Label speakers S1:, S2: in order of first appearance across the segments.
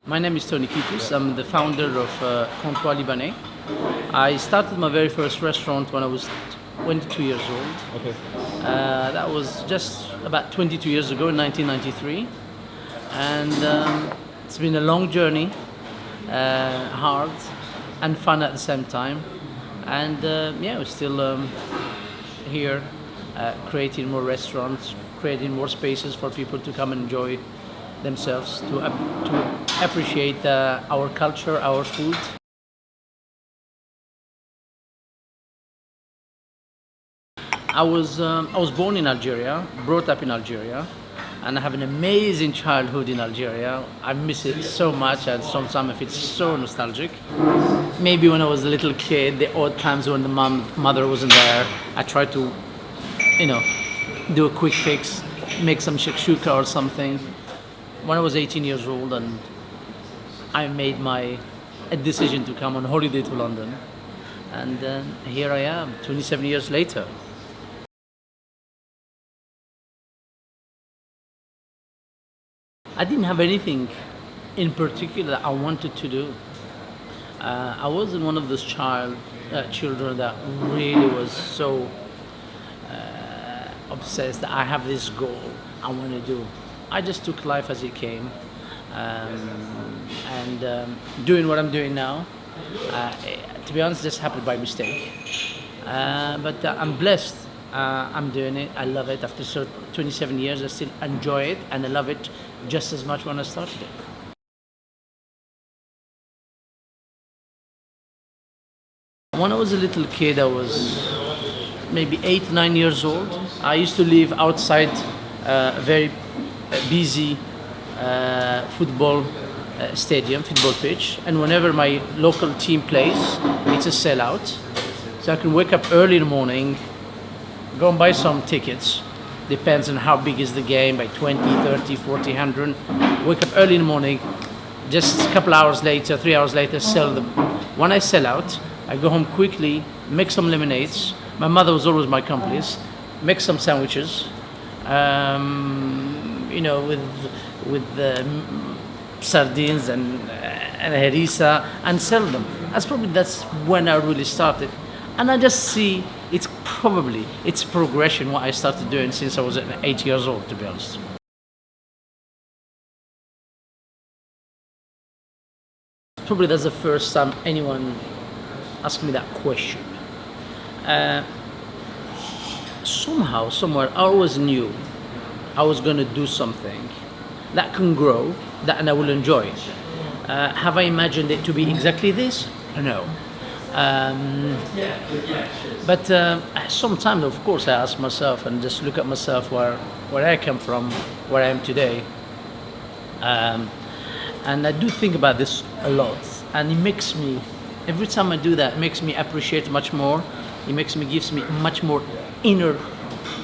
S1: My name is Tony Kitous. I'm the founder of Comptoir Libanais. I started my very first restaurant when I was 22 years old.
S2: Okay.
S1: That was just about 22 years ago in 1993. And it's been a long journey, hard and fun at the same time. And yeah, we're still here creating more restaurants, creating more spaces for people to come and enjoy themselves, to appreciate our culture, our food. I was born in Algeria, brought up in Algeria, and I have an amazing childhood in Algeria. I miss it so much, and sometimes I feel so nostalgic. Maybe when I was a little kid, the odd times when the mother wasn't there, I tried to, do a quick fix, make some shakshuka or something. When I was 18 years old, and I made a decision to come on holiday to London, and here I am, 27 years later. I didn't have anything in particular that I wanted to do. I wasn't one of those children that really was so obsessed that I have this goal I want to do. I just took life as it came, and doing what I'm doing now, to be honest, just happened by mistake. But I'm blessed. I'm doing it. I love it. After 27 years, I still enjoy it, and I love it just as much when I started it. When I was a little kid, I was maybe 8, 9 years old. I used to live outside a very busy football stadium, football pitch, and whenever my local team plays, it's a sellout. So I can wake up early in the morning, go and buy some tickets, depends on how big is the game, by 20, 30, 40, 100. Wake up early in the morning, just a couple hours later, 3 hours later, sell them. When I sell out, I go home quickly, make some lemonades. My mother was always my accomplice. Make some sandwiches, with sardines and harissa, and sell them. That's when I really started. And I just see it's progression what I started doing since I was 8 years old, to be honest. Probably that's the first time anyone asked me that question. Somehow, somewhere, I always knew I was going to do something that can grow, and I will enjoy. Have I imagined it to be exactly this? No. But sometimes, of course, I ask myself and just look at myself where I come from, where I am today. And I do think about this a lot. And it makes me, every time I do that, it makes me appreciate much more. Gives me much more inner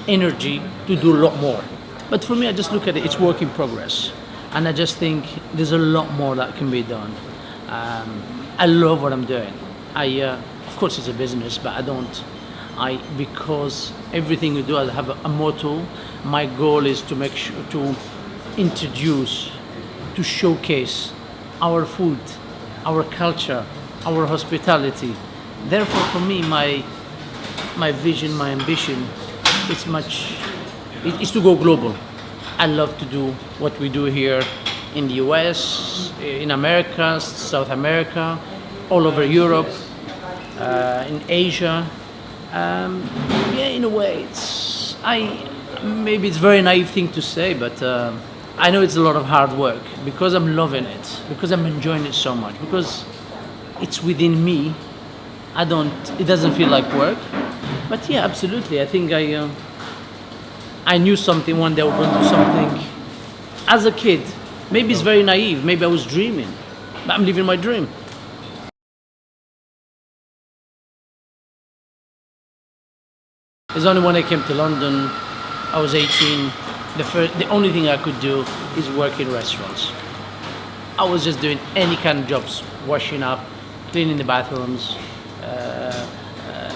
S1: energy to do a lot more. But for me, I just look at it, it's work in progress. And I just think there's a lot more that can be done. I love what I'm doing. Of course it's a business, but because everything we do, I have a motto. My goal is to make sure introduce, to showcase our food, our culture, our hospitality. Therefore, for me, my vision, my ambition, is to go global. I love to do what we do here in the US, in America, South America, all over Europe, in Asia. Yeah, in a way, maybe it's a very naive thing to say, but I know it's a lot of hard work because I'm loving it, because I'm enjoying it so much, because it's within me. It doesn't feel like work. But yeah, absolutely. I think I knew something one day I was going to do something as a kid. Maybe it's very naive. Maybe I was dreaming, but I'm living my dream. It's only when I came to London, I was 18. The only thing I could do is work in restaurants. I was just doing any kind of jobs, washing up, cleaning the bathrooms,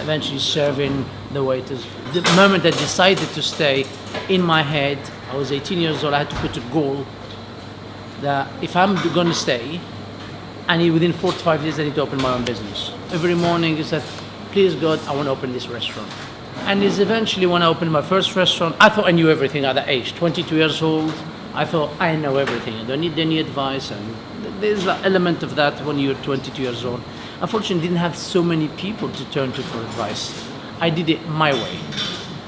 S1: eventually serving the waiters. The moment I decided to stay, in my head, I was 18 years old, I had to put a goal that if I'm going to stay, I need within 4 to 5 years I need to open my own business. Every morning I said, please God, I want to open this restaurant. And it's eventually when I opened my first restaurant, I thought I knew everything at that age, 22 years old. I thought I know everything, I don't need any advice, and there's an element of that when you're 22 years old. Unfortunately, I didn't have so many people to turn to for advice. I did it my way.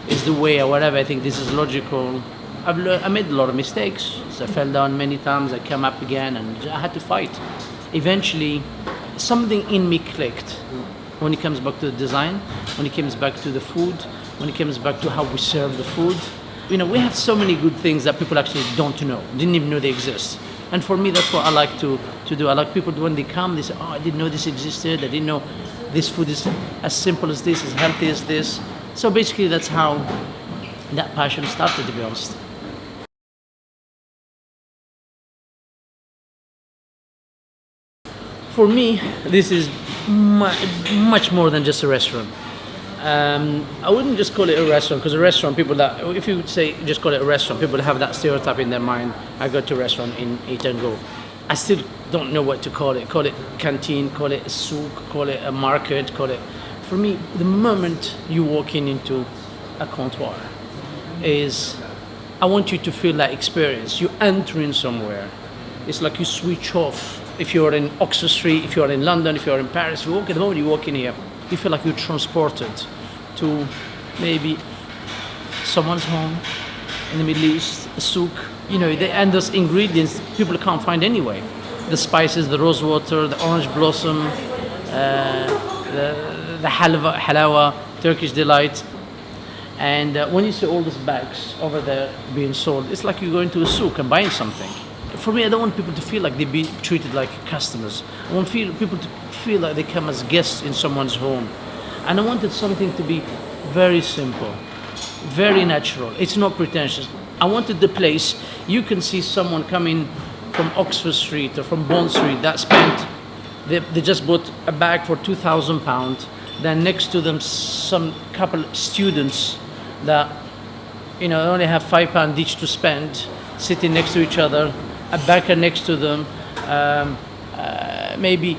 S1: It's the way or whatever, I think this is logical. I made a lot of mistakes. So I fell down many times, I came up again, and I had to fight. Eventually, something in me clicked when it comes back to the design, when it comes back to the food, when it comes back to how we serve the food. You know, we have so many good things that people actually don't know, didn't even know they exist. And for me, that's what I like to do. I like people when they come, they say, oh, I didn't know this existed. I didn't know this food is as simple as this, as healthy as this. So basically, that's how that passion started, to be honest. For me, this is much more than just a restaurant. I wouldn't just call it a restaurant, because a restaurant, if you would say just call it a restaurant, people have that stereotype in their mind. I go to a restaurant and eat and go. I still don't know what to call it. Call it canteen, call it a souk, call it a market, call it. For me, the moment you walk into a comptoir I want you to feel that experience. You're entering somewhere. It's like you switch off. If you're in Oxford Street, if you're in London, if you're in Paris, the moment you walk in here, you feel like you're transported to maybe someone's home in the Middle East, a souk. You know, and those ingredients people can't find anyway. The spices, the rose water, the orange blossom, the halawa, Turkish delight. And when you see all these bags over there being sold, it's like you're going to a souk and buying something. For me, I don't want people to feel like they be treated like customers. I want people to feel like they come as guests in someone's home. And I wanted something to be very simple, very natural. It's not pretentious. I wanted the place you can see someone coming from Oxford Street or from Bond Street that they just bought a bag for £2,000. Then next to them, some couple students that only have £5 each to spend, sitting next to each other. A baker next to them, maybe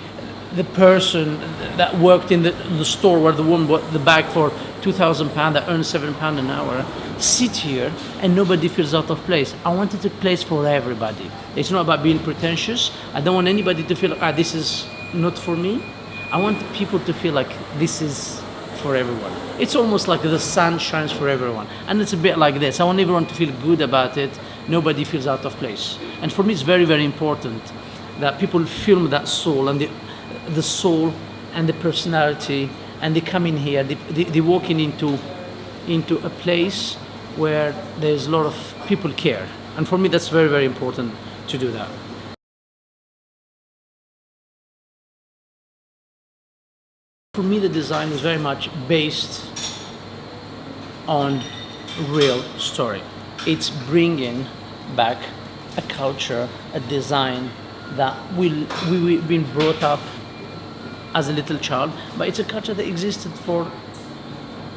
S1: the person that worked in the store where the woman bought the bag for £2,000 that earns £7 an hour, sit here and nobody feels out of place. I wanted a place for everybody. It's not about being pretentious. I don't want anybody to feel like, this is not for me. I want people to feel like this is for everyone. It's almost like the sun shines for everyone. And it's a bit like this. I want everyone to feel good about it. Nobody feels out of place. And for me, it's very, very important that people film that soul and the soul and the personality, and they come in here, they walking into a place where there's a lot of people care. And for me, that's very, very important to do that. For me, the design is very much based on real story. It's bringing back a culture, a design that we've been brought up as a little child, but it's a culture that existed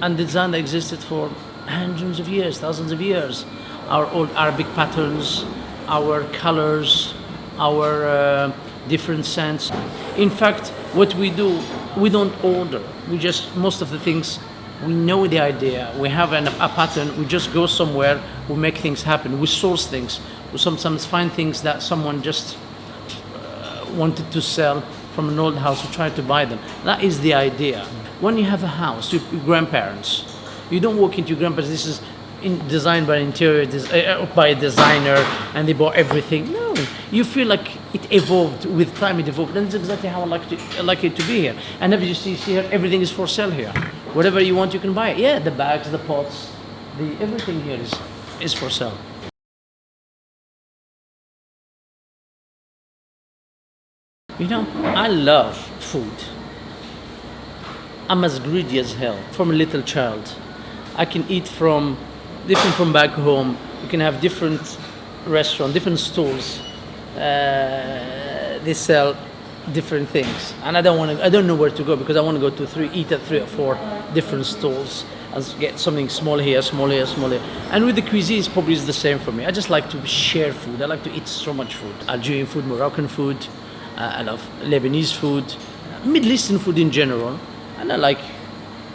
S1: and design that existed for hundreds of years, thousands of years. Our old Arabic patterns, our colors, our different scents. In fact, what we do, we don't order. We just, most of the things, we know the idea. We have a pattern. We just go somewhere. We make things happen. We source things. We sometimes find things that someone just wanted to sell from an old house. We try to buy them. That is the idea. When you have a house, your grandparents, you don't walk into your grandparents. This is designed by by a designer, and they bought everything. No, you feel like it evolved with time. It evolved, and that's exactly how I like it to be here. And as you see here, everything is for sale here. Whatever you want, you can buy it. Yeah, the bags, the pots, everything here is for sale. You know, I love food. I'm as greedy as hell from a little child. I can eat different from back home. You can have different restaurants, different stores. They sell different things, and I don't know where to go because I want to go to eat at 3 or 4 different stalls and get something small here, small here, small here. And with the cuisine, it's probably the same for me. I just like to share food. I like to eat so much food. Algerian food, Moroccan food. I love Lebanese food, Middle Eastern food in general, and I like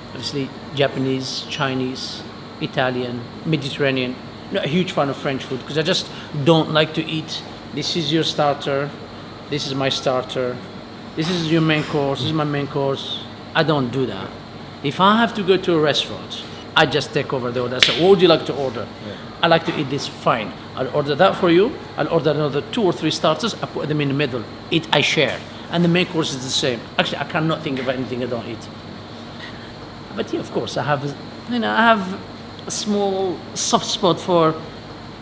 S1: obviously Japanese, Chinese, Italian, Mediterranean. Not a huge fan of French food because I just don't like to eat. This is your starter. This is my starter. This is your main course. This is my main course. I don't do that. If I have to go to a restaurant, I just take over the order. I say, what would you like to order? Yeah. I like to eat this, fine. I'll order that for you. I'll order another 2 or 3 starters. I put them in the middle. I share. And the main course is the same. Actually, I cannot think of anything I don't eat. But yeah, of course, I have a small soft spot for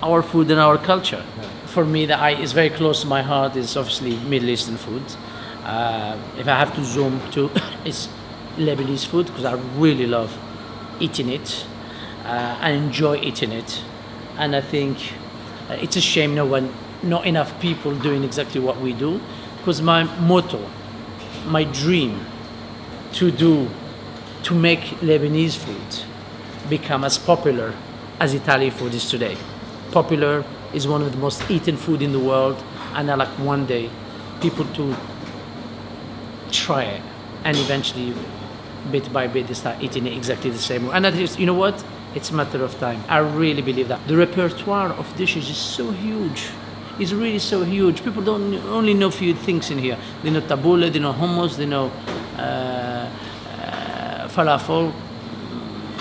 S1: our food and our culture. Yeah. For me, is very close to my heart is obviously Middle Eastern food. If I have to zoom to, it's Lebanese food because I really love eating it. I enjoy eating it. And I think it's a shame not enough people doing exactly what we do, because my motto, my dream to make Lebanese food become as popular as Italian food is today. Popular is one of the most eaten food in the world, and I like one day people to try it, and eventually bit by bit they start eating it exactly the same way. And that is, you know what? It's a matter of time. I really believe that. The repertoire of dishes is so huge. It's really so huge. People don't only know few things in here. They know tabbouleh, they know hummus, they know falafel,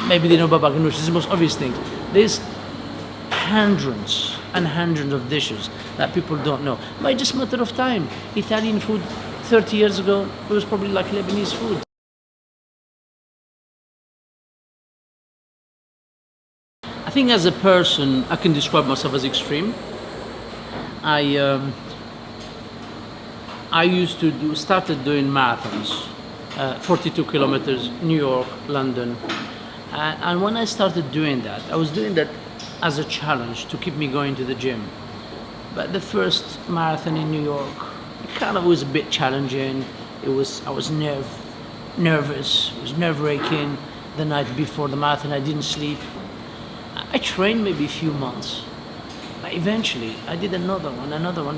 S1: maybe they know baba ganoush. This is the most obvious thing. There's hundreds and hundreds of dishes that people don't know. But it's just a matter of time. Italian food 30 years ago, it was probably like Lebanese food. I think as a person, I can describe myself as extreme. I started doing marathons, 42 kilometers, New York, London. And when I started doing that, I was doing that as a challenge to keep me going to the gym. But the first marathon in New York, it kind of was a bit challenging. I was nervous, it was nerve-wracking. The night before the marathon, I didn't sleep. I trained maybe a few months. But eventually, I did another one.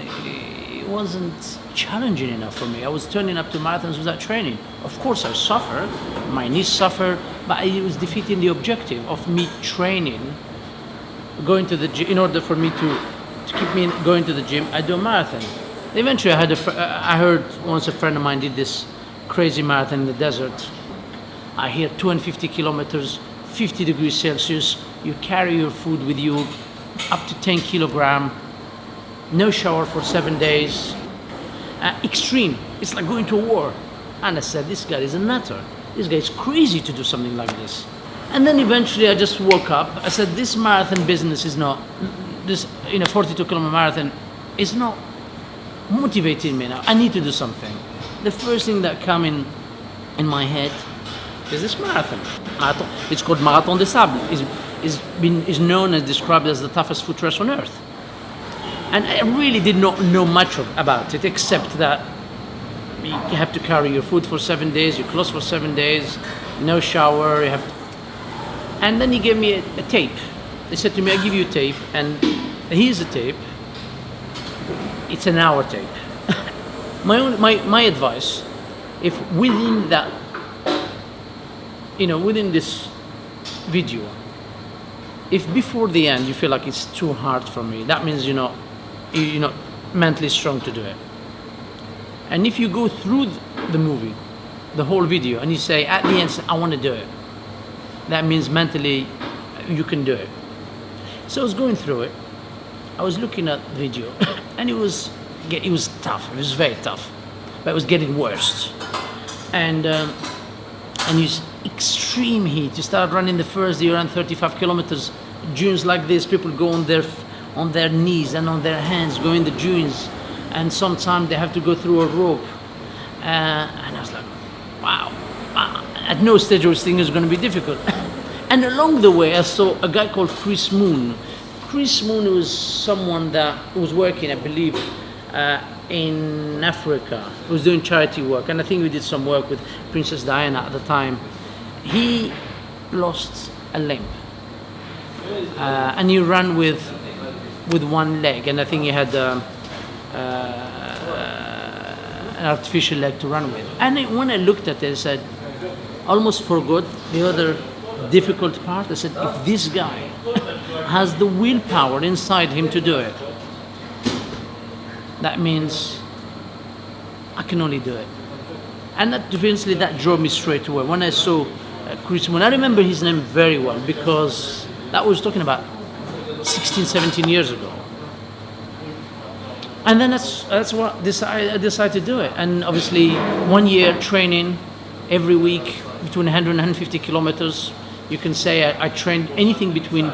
S1: It wasn't challenging enough for me. I was turning up to marathons without training. Of course, I suffered. My knees suffered, but it was defeating the objective of me training, going to the gym. In order for me to keep me going to the gym, I do a marathon. Eventually, I heard once a friend of mine did this crazy marathon in the desert. I hear 250 kilometers, 50 degrees Celsius. You carry your food with you, up to 10 kilogram, no shower for 7 days. Extreme. It's like going to war. And I said, this guy is a nutter. This guy is crazy to do something like this. And then eventually I just woke up. I said, this marathon business is not, this 42 kilometer marathon is not motivating me now. I need to do something. The first thing that came in my head is this marathon. It's called Marathon des Sables. Is known and described as the toughest foot race on earth. And I really did not know much about it, except that you have to carry your food for 7 days, you're closed for 7 days, no shower, And then he gave me a tape. They said to me, I give you a tape, and here's a tape. it's an hour tape. My advice, if within that, within this video, if before the end you feel like it's too hard for me, that means you're not mentally strong to do it. And if you go through the movie, the whole video, and you say at the end, I want to do it, that means mentally you can do it. So I was going through it, I was looking at the video, and it was tough. It was very tough, but it was getting worse. And you extreme heat. You start running the first day, you run 35 kilometers, dunes like this. People go on their knees and on their hands, go in the dunes, and sometimes they have to go through a rope. And I was like, wow. At no stage I was thinking it was going to be difficult. And along the way, I saw a guy called Chris Moon. Chris Moon was someone that was working, I believe, in Africa. He was doing charity work, and I think we did some work with Princess Diana at the time. He lost a limb, and he ran with one leg, and I think he had an artificial leg to run with. And when I looked at it, I said, almost forgot the other difficult part. I said, if this guy has the willpower inside him to do it, that means I can only do it. And eventually that drove me straight away. When I saw Chris Moon, I remember his name very well because that was talking about 16, 17 years ago. And then that's what I decided to do it. And obviously 1 year training every week between 100 and 150 kilometers. You can say I trained anything between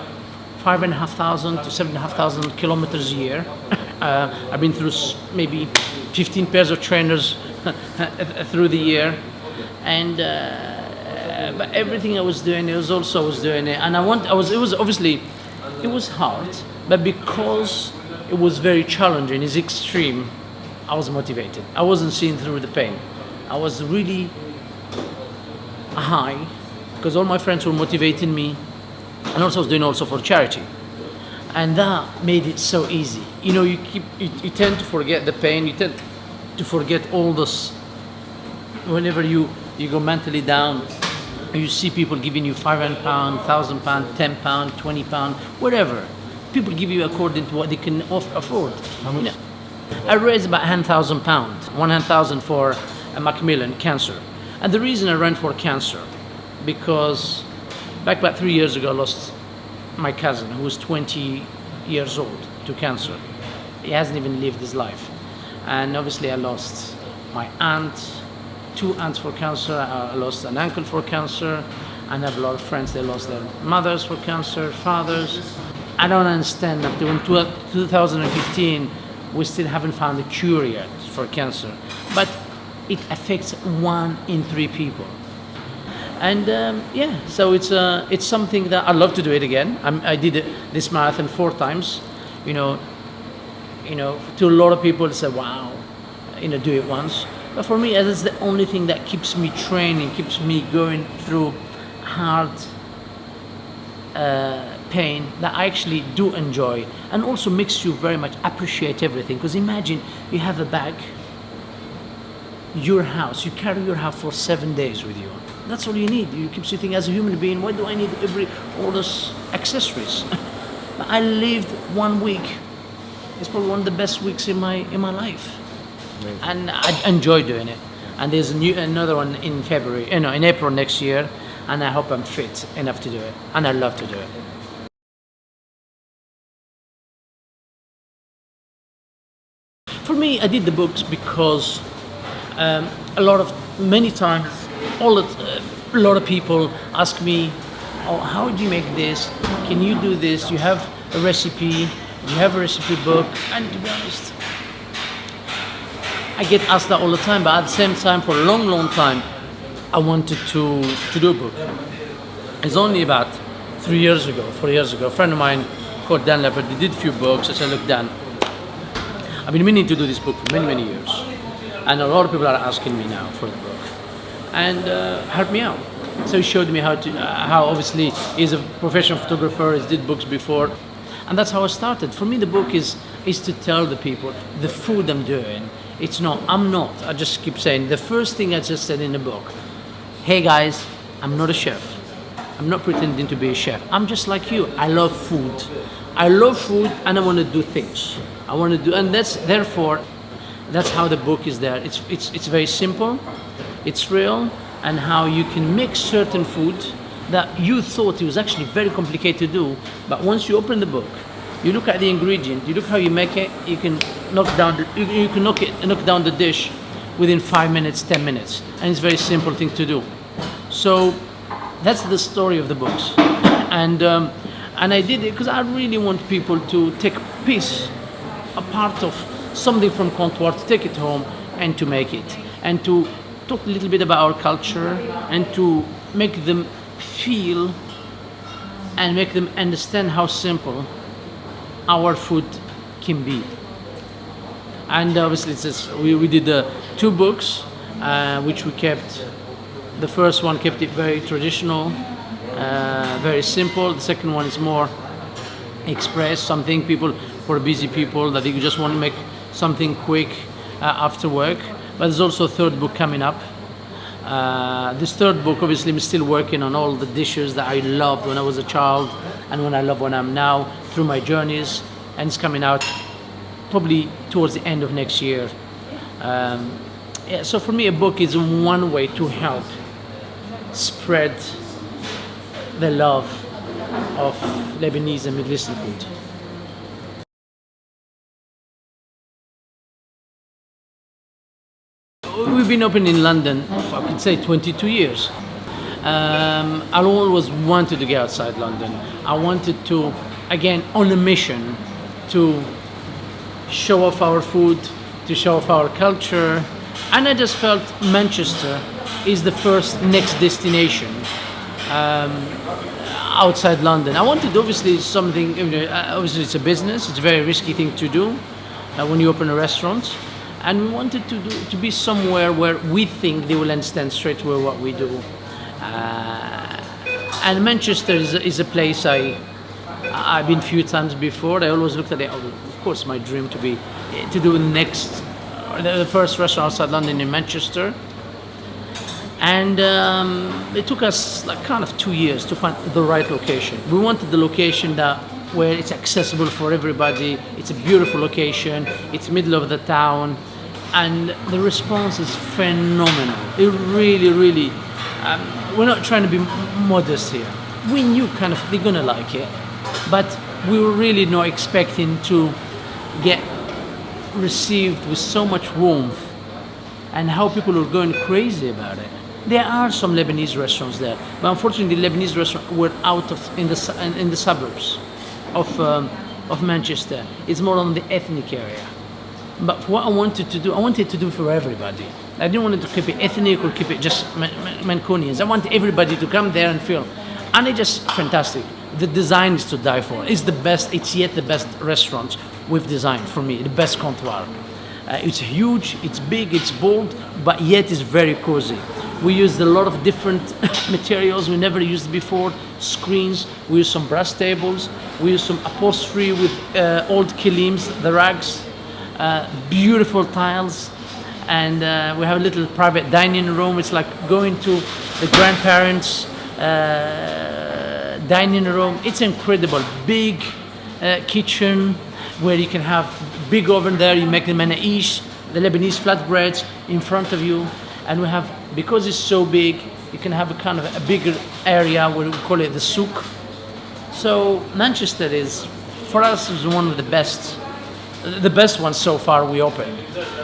S1: 5,500 to 7,500 kilometers a year. I've been through maybe 15 pairs of trainers through the year, and but everything I was doing, I was doing it, and it was hard, but because it was very challenging, it's extreme, I was motivated. I wasn't seeing through the pain. I was really high because all my friends were motivating me, and also I was doing also for charity. And that made it so easy. You tend to forget the pain. You tend to forget all this. Whenever you go mentally down, you see people giving you £500, £1,000, £10, £20, whatever. People give you according to what they can afford.
S2: How much?
S1: I raised about £100,000, £100,000 for a Macmillan cancer. And the reason I ran for cancer, because back about 3 years ago, I lost my cousin, who was 20 years old, to cancer. He hasn't even lived his life. And obviously I lost my aunt, 2 aunts for cancer. I lost an uncle for cancer. And I have a lot of friends, they lost their mothers for cancer, fathers. I don't understand, up to 2015, we still haven't found a cure yet for cancer. But it affects 1 in 3 people. And so it's something that I love to do it again. I did this marathon 4 times. To a lot of people, it's like, wow, do it once. But for me, it's the only thing that keeps me training, keeps me going through hard pain that I actually do enjoy, and also makes you very much appreciate everything. Because imagine you have a bag, your house, you carry your house for 7 days with you. That's all you need. You keep sitting as a human being. Why do I need all those accessories? I lived 1 week. It's probably one of the best weeks in my life.
S2: Amazing.
S1: And I enjoy doing it. And there's another one in February, in April next year. And I hope I'm fit enough to do it. And I love to do it. For me, I did the books because many times, a lot of people ask me, oh, how do you make this? Can you do this? You have a recipe? You have a recipe book? And to be honest, I get asked that all the time, but at the same time, for a long, long time, I wanted to do a book. It's only about 4 years ago, a friend of mine called Dan Leopard, he did a few books. I said, look, Dan, I've been meaning to do this book for many, many years. And a lot of people are asking me now for the book. And help me out. So he showed me how obviously he's a professional photographer, he's did books before. And that's how I started. For me, the book is to tell the people the food I'm doing. It's not, I'm not, I just keep saying, the first thing I just said in the book, hey guys, I'm not a chef. I'm not pretending to be a chef. I'm just like you. I love food. I love food and I want to do things. I want to do, and that's how the book is there. It's very simple, it's real, and how you can make certain food that you thought it was actually very complicated to do, but once you open the book, you look at the ingredient, you look how you make it, you can knock down the dish within 5 minutes, 10 minutes, and it's a very simple thing to do. So that's the story of the books, and I did it because I really want people to take a part of something from Comptoir, to take it home and to make it, and to talk a little bit about our culture, and to make them feel and make them understand how simple our food can be. And obviously we did 2 books, which we kept. The first one kept it very traditional, very simple. The second one is more express, something people, for busy people, that they just want to make something quick after work. But there's also a third book coming up. This third book, obviously, I'm still working on all the dishes that I loved when I was a child and when I love when I'm now, through my journeys, and it's coming out probably towards the end of next year. So for me, a book is one way to help spread the love of Lebanese and Middle Eastern food. We've been open in London, I could say 22 years. I always wanted to get outside London. I wanted to, again, on a mission to show off our food, to show off our culture. And I just felt Manchester is the first next destination outside London. I wanted obviously something, obviously it's a business, it's a very risky thing to do when you open a restaurant. And we wanted to be somewhere where we think they will understand straight away what we do. And Manchester is a place I've been a few times before. I always looked at it. Of course, my dream to do the first restaurant outside London in Manchester. And it took us like kind of 2 years to find the right location. We wanted the location where it's accessible for everybody. It's a beautiful location. It's middle of the town. And the response is phenomenal. It really, really, we're not trying to be modest here. We knew kind of they're gonna like it, but we were really not expecting to get received with so much warmth and how people were going crazy about it. There are some Lebanese restaurants there, but unfortunately the Lebanese restaurants were in the suburbs of Manchester. It's more on the ethnic area. But what I wanted to do for everybody. I didn't want to keep it ethnic or keep it just Mancunians. I want everybody to come there and feel. And it's just fantastic. The design is to die for. It's yet the best restaurant we've designed for me, the best comptoir. It's huge, it's big, it's bold, but yet it's very cozy. We used a lot of different materials we never used before, screens, we used some brass tables, we used some upholstery with old kilims, the rugs, beautiful tiles, and we have a little private dining room. It's like going to the grandparents' dining room. It's incredible. Big kitchen where you can have big oven there. You make the manaish, the Lebanese flatbreads in front of you, and we have, because it's so big, you can have a kind of a bigger area where we call it the souk. So Manchester is, for us, is one of the best ones so far we opened,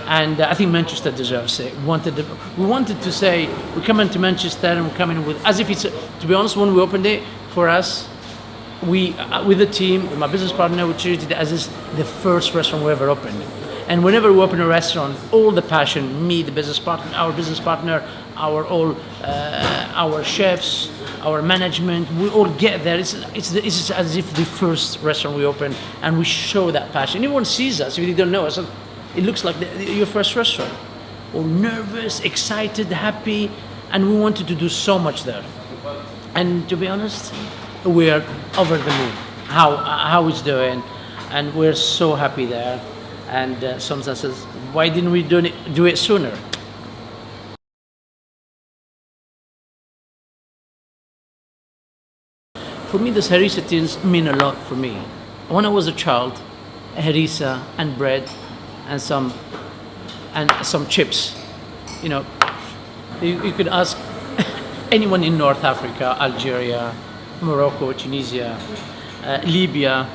S1: and I think Manchester deserves it. We wanted to say we come into Manchester and we come in with, as if it's, to be honest, when we opened it, for us, we with the team, with my business partner, we treated it as the first restaurant we ever opened. And whenever we open a restaurant, all the passion, me, the business partner, our chefs, our management, we all get there. It's as if the first restaurant we open, and we show that passion. Anyone sees us, if you don't know us, it looks like your first restaurant. We're nervous, excited, happy, and we wanted to do so much there. And to be honest, we're over the moon. how it's doing, and we're so happy there. And sometimes says, why didn't we do it sooner? For me, those harissa tins mean a lot for me. When I was a child, harissa and bread and some chips. You know, you could ask anyone in North Africa, Algeria, Morocco, Tunisia, Libya.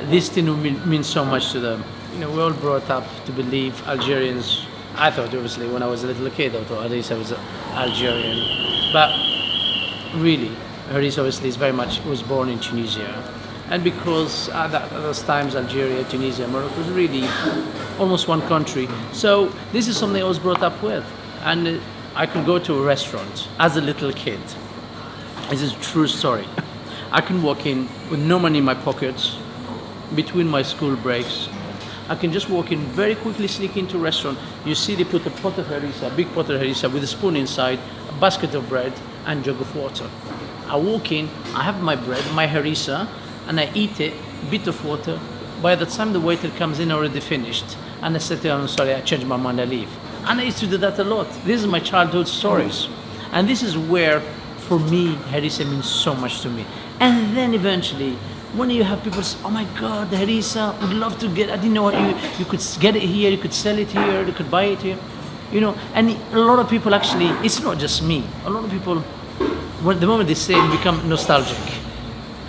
S1: This thing will mean so much to them. You know, we're all brought up to believe Algerians. I thought, obviously, when I was a little kid, I thought harissa was Algerian, but really, harissa obviously is very much was born in Tunisia, and because at those times Algeria, Tunisia, Morocco was really almost one country. So this is something I was brought up with, and I could go to a restaurant as a little kid. This is a true story. I can walk in with no money in my pockets between my school breaks. I can just walk in very quickly, sneak into a restaurant. You see they put a pot of harissa, a big pot of harissa with a spoon inside, a basket of bread, and jug of water. I walk in, I have my bread, my harissa, and I eat it, bit of water. By the time the waiter comes in, already finished. And I said to him, I'm sorry, I changed my mind, I leave. And I used to do that a lot. This is my childhood stories. And this is where, for me, harissa means so much to me. And then eventually, when you have people say, oh my God, the harissa, would love to get, I didn't know what you could get it here, you could sell it here, you could buy it here. You know, and a lot of people actually, it's not just me. A lot of people, when the moment they say it, become nostalgic.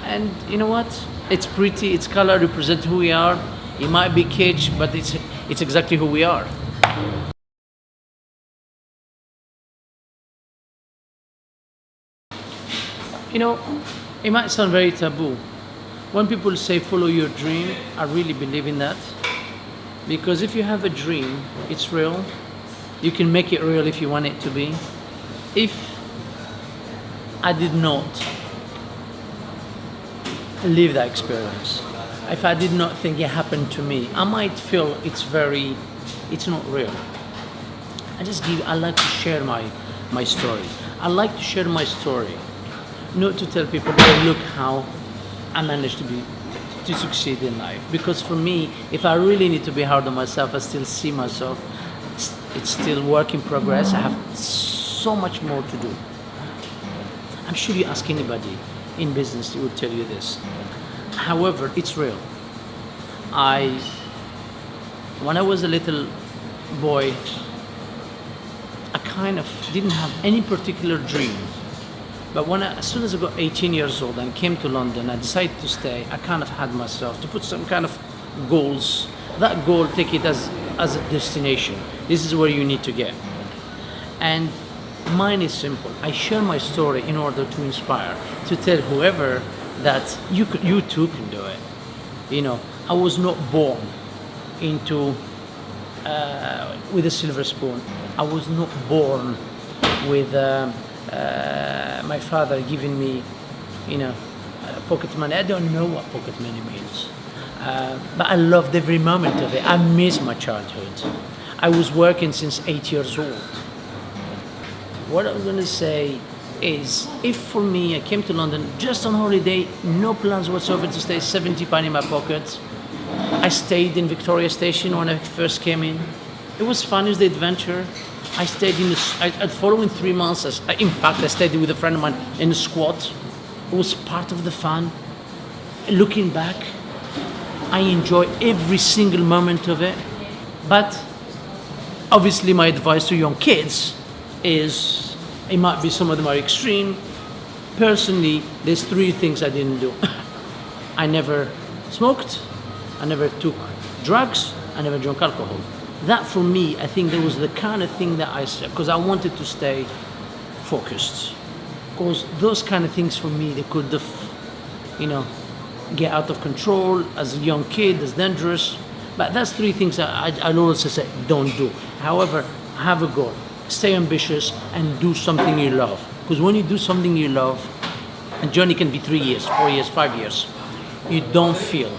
S1: And you know what? It's pretty, it's color, represents who we are. It might be kitsch, but it's exactly who we are. You know, it might sound very taboo. When people say follow your dream, I really believe in that. Because if you have a dream, it's real. You can make it real if you want it to be. If I did not live that experience, if I did not think it happened to me, I might feel it's not real. I like to share my story. I like to share my story, not to tell people, oh, look how I managed to succeed in life. Because for me, if I really need to be hard on myself, I still see myself, it's still work in progress. I have so much more to do. I'm sure you ask anybody in business, they will tell you this. However, it's real. When I was a little boy, I kind of didn't have any particular dream. But as soon as I got 18 years old and came to London, I decided to stay. I kind of had myself to put some kind of goals. That goal, take it as a destination. This is where you need to get. And mine is simple. I share my story in order to inspire, to tell whoever that you too can do it. You know, I was not born into with a silver spoon. I was not born with my father giving me, pocket money. I don't know what pocket money means, but I loved every moment of it. I miss my childhood. I was working since 8 years old. What I'm going to say is, if for me I came to London just on holiday, no plans whatsoever to stay, £70 in my pocket. I stayed in Victoria Station when I first came in. It was fun, it was the adventure. I stayed in the following 3 months. In fact, I stayed with a friend of mine in a squat. It was part of the fun. Looking back, I enjoy every single moment of it. But obviously, my advice to young kids is, it might be some of them are extreme. Personally, there's 3 things I didn't do. I never smoked, I never took drugs, I never drank alcohol. That for me, I think that was the kind of thing that because I wanted to stay focused. Because those kind of things for me, they could have, get out of control as a young kid, as dangerous. But that's 3 things I'd always say, don't do. However, have a goal, stay ambitious, and do something you love. Because when you do something you love, a journey can be 3 years, 4 years, 5 years, you don't feel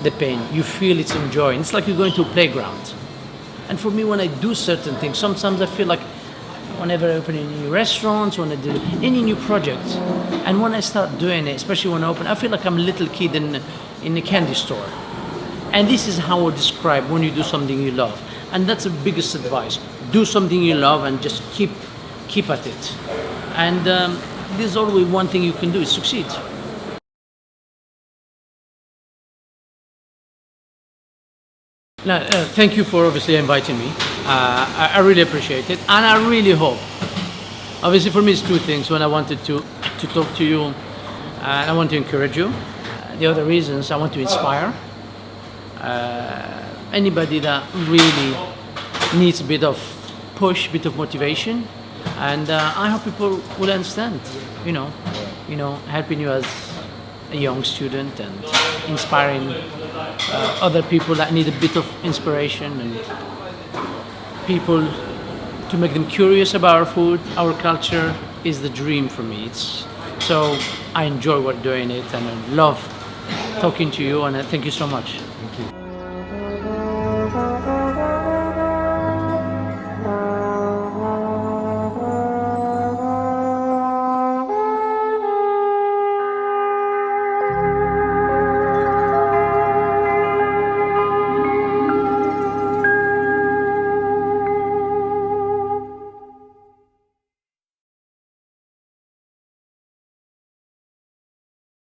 S1: the pain. You feel it's enjoying. It's like you're going to a playground. And for me, when I do certain things, sometimes I feel like whenever I open any new restaurants, when I do any new project, and when I start doing it, especially when I open, I feel like I'm a little kid in a candy store. And this is how I describe when you do something you love. And that's the biggest advice. Do something you love and just keep at it. And there's always one thing you can do is succeed. Now, thank you for obviously inviting me. I really appreciate it. And I really hope, obviously for me it's two things. When I wanted to talk to you, and I want to encourage you. The other reasons, I want to inspire anybody that really needs a bit of push, bit of motivation, and I hope people will understand. Helping you as a young student and inspiring other people that need a bit of inspiration and people to make them curious about our food, our culture is the dream for me. So I enjoy what doing it and I love talking to you and I thank you so much.